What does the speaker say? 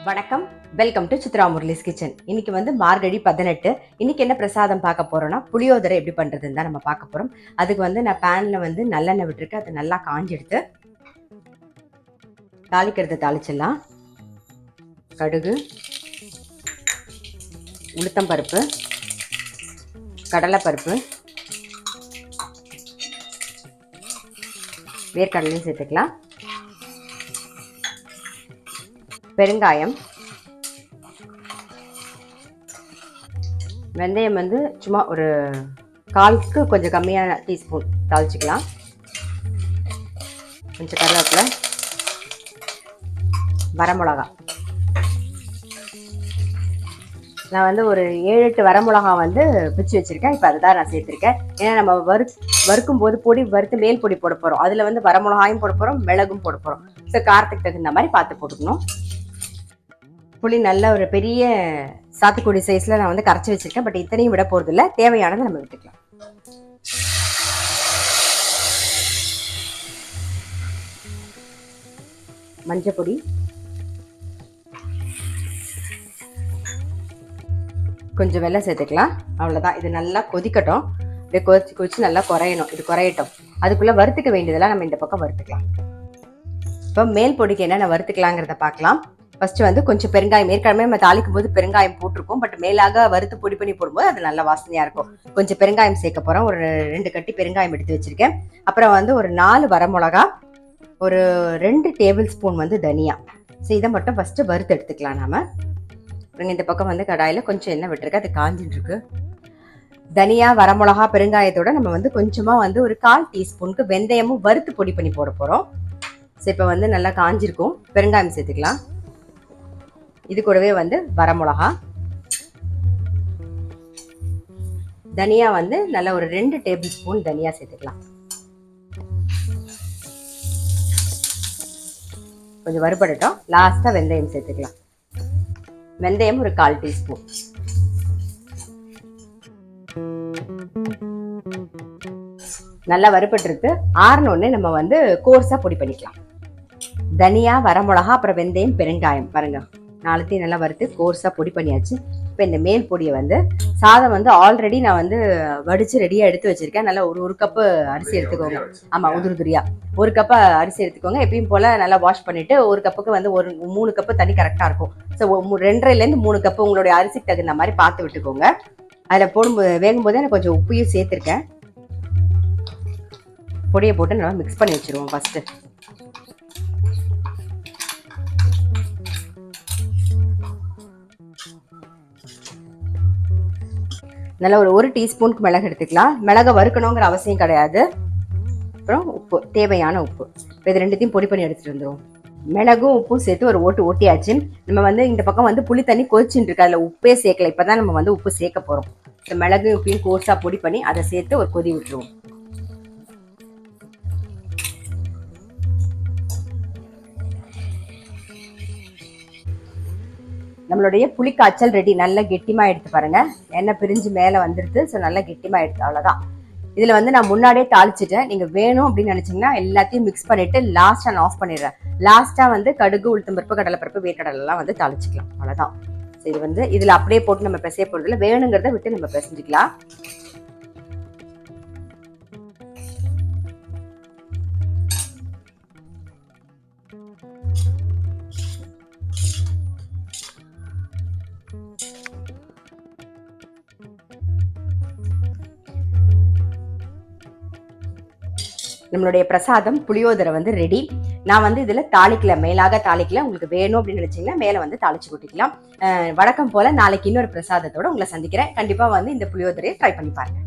வணக்கம், welcome to Chitra Murali's kitchen. இன்னைக்கு வந்து மார்கழி 18. இன்னைக்கு என்ன பிரசாதம் பார்க்க போறோம்னா புளியோதரை எப்படி பண்றதுன்னு தான் நம்ம பார்க்க போறோம். அதுக்கு வந்து நான் பேன்ல வந்து நல்லெண்ணெய் விட்டுருக்கேன். அது நல்லா காஞ்செடுத்து தாளிக்கிறது தாளிச்சிடலாம். கடுகு, உளுத்தம்பருப்பு, கடலைப்பருப்பு, வேர்க்கடலையும் சேர்த்துக்கலாம். பெருங்காயம், வெந்தயம் வந்து சும்மா ஒரு காலுக்கு கொஞ்சம் கம்மியான டீஸ்பூன் தாளிச்சிக்கலாம். கொஞ்சம் கருவேப்பிலை, வரமிளகா. நான் வந்து ஒரு 7-8 வரமிளகா வந்து பிச்சு வச்சிருக்கேன். இப்போ அதை தான் நான் சேர்த்துருக்கேன். ஏன்னா நம்ம வறுக்கும் போது பொடி வறுத்து மேல் பொடி போட போகிறோம். அதில் வந்து வரமிளகாயும் போட போகிறோம், மிளகும் போட போகிறோம். ஸோ காரத்துக்கு தகுந்த மாதிரி பார்த்து போட்டுக்கணும். புளி நல்ல ஒரு பெரிய சாத்துக்குடி சைஸில் நான் வந்து கரைச்சி வச்சிருக்கேன். பட் இத்தனையும் விட போகிறது இல்லை, தேவையானதை நம்ம விட்டுக்கலாம். மஞ்சள் பொடி, கொஞ்சம் வெல்லம் சேர்த்துக்கலாம். அவ்வளோதான். இது நல்லா கொதிக்கட்டும். இப்படியே கொதிச்சு நல்லா குறையணும். இது குறையட்டும். அதுக்குள்ளே வறுத்துக்க வேண்டியதெல்லாம் நம்ம இந்த பக்கம் வறுத்துக்கலாம். இப்போ மேல் பொடிக்கு என்னென்ன வறுத்துக்கலாங்கிறத பார்க்கலாம். ஃபர்ஸ்ட் வந்து கொஞ்சம் பெருங்காயம், ஏற்கனவே நம்ம தாளிக்கும் போது பெருங்காயம் போட்டிருக்கோம். பட் மேலாக வறுத்து பொடி பண்ணி போடும்போது அது நல்ல வாசனையாக இருக்கும். கொஞ்சம் பெருங்காயம் சேர்க்க போகிறோம். ஒரு 2 கட்டி பெருங்காயம் எடுத்து வச்சிருக்கேன். அப்புறம் வந்து ஒரு 4 வரமிளகா, ஒரு 2 டேபிள் ஸ்பூன் வந்து தனியா. ஸோ இதை மட்டும் ஃபர்ஸ்ட் வறுத்து எடுத்துக்கலாம். நாம இந்த பக்கம் வந்து கடாயில் கொஞ்சம் எண்ணெய் விட்டுருக்கு, அது காஞ்சிட்டு இருக்கு. தனியா, வரமிளகா, பெருங்காயத்தோட நம்ம வந்து கொஞ்சமாக வந்து ஒரு 1/4 டீஸ்பூனுக்கு வெந்தயமும் வறுத்து பொடி பண்ணி போட போகிறோம். ஸோ இப்போ வந்து நல்லா காஞ்சிருக்கும். பெருங்காயம் சேர்த்துக்கலாம். இது கூடவே வந்து வரமிளகா, தனியா வந்து நல்ல ஒரு 2 டேபிள் ஸ்பூன் தனியா சேர்த்துக்கலாம். கொஞ்சம் வறுபடட்டும். லாஸ்டா வெந்தயம் சேர்த்துக்கலாம். வெந்தயம் ஒரு 1/4 டீஸ்பூன். நல்லா வறுபட்டுருக்கு. ஆறுனோடனே நம்ம வந்து கோர்ஸா பொடி பண்ணிக்கலாம். தனியா, வரமிளகா, அப்புறம் வெந்தயம், பெருங்காயம் பாருங்க, 4த்தையும் நல்லா வறுத்து கோர்ஸா பொடி பண்ணியாச்சு. இப்போ இந்த மேல் பொடியை வந்து சாதம் வந்து ஆல்ரெடி நான் வந்து வடிச்சு ரெடியாக எடுத்து வச்சிருக்கேன். நல்லா ஒரு கப்பு அரிசி எடுத்துக்கோங்க. ஆமாம், உதிரியா 1 கப்பு அரிசி எடுத்துக்கோங்க. எப்பயும் போல் நல்லா வாஷ் பண்ணிவிட்டு 1 கப்புக்கு வந்து ஒரு 3 கப்பு தண்ணி கரெக்டாக இருக்கும். ஸோ 2.5லேருந்து 3 கப்பு உங்களுடைய அரிசிக்கு தகுந்த மாதிரி பார்த்து விட்டுக்கோங்க. அதில் போடும்போது வேகும்போதே நான் கொஞ்சம் உப்பையும் சேர்த்துருக்கேன். பொடியை போட்டு நல்லா மிக்ஸ் பண்ணி வச்சுருவோம் ஃபஸ்ட்டு. நல்லா ஒரு டீஸ்பூனுக்கு மிளகு எடுத்துக்கலாம். மிளகை வறுக்கணுங்கிற அவசியம் கிடையாது. அப்புறம் உப்பு, தேவையான உப்பு. இப்போ இது 2த்தையும் பொடி பண்ணி எடுத்துகிட்டு வந்துடும். மிளகும் உப்பும் சேர்த்து ஒரு ஓட்டியாச்சு. நம்ம வந்து இந்த பக்கம் வந்து புளி தண்ணி கொதிச்சுட்டு இருக்கு. அதில் உப்பே சேர்க்கல. இப்போ தான் நம்ம வந்து உப்பு சேர்க்க போகிறோம். இந்த மிளகு உப்பையும் கோர்ஸாக பொடி பண்ணி அதை சேர்த்து ஒரு கொதி விட்டுருவோம். நம்மளுடைய புளிக்காய்ச்சல் ரெடி. நல்லா கெட்டிமா எடுத்து பாருங்க. எண்ணெய் பிரிஞ்சு மேலே வந்துடுது. ஸோ நல்லா கெட்டிமா எடுத்து, அவ்வளோதான். இதில் வந்து நான் முன்னாடியே தாளிச்சிட்டேன். நீங்கள் வேணும் அப்படின்னு நினச்சிங்கன்னா எல்லாத்தையும் மிக்ஸ் பண்ணிவிட்டு லாஸ்ட்டாக நான் ஆஃப் பண்ணிடுறேன். லாஸ்ட்டாக வந்து கடுகு, உளுத்தம்பருப்பு, கடலைப்பருப்பு, வேர்க்கடலாம் வந்து தாளிச்சிக்கலாம். அவ்வளோதான். ஸோ இது வந்து இதில் அப்படியே போட்டு நம்ம பிசைய போகிறதில்ல, வேணுங்கிறத விட்டு நம்ம பிசைஞ்சிக்கலாம். நம்மளுடைய பிரசாதம் புளியோதரை வந்து ரெடி. நான் வந்து இதில் தாளிக்கல, மேலாக தாளிக்கல. உங்களுக்கு வேணும் அப்படின்னு நினைச்சீங்கன்னா மேலே வந்து தாளிச்சு கொட்டிக்கலாம். வழக்கம் போல நாளைக்கு இன்னொரு பிரசாதத்தோட உங்களை சந்திக்கிறேன். கண்டிப்பாக வந்து இந்த புளியோதரையை ட்ரை பண்ணி பாருங்க.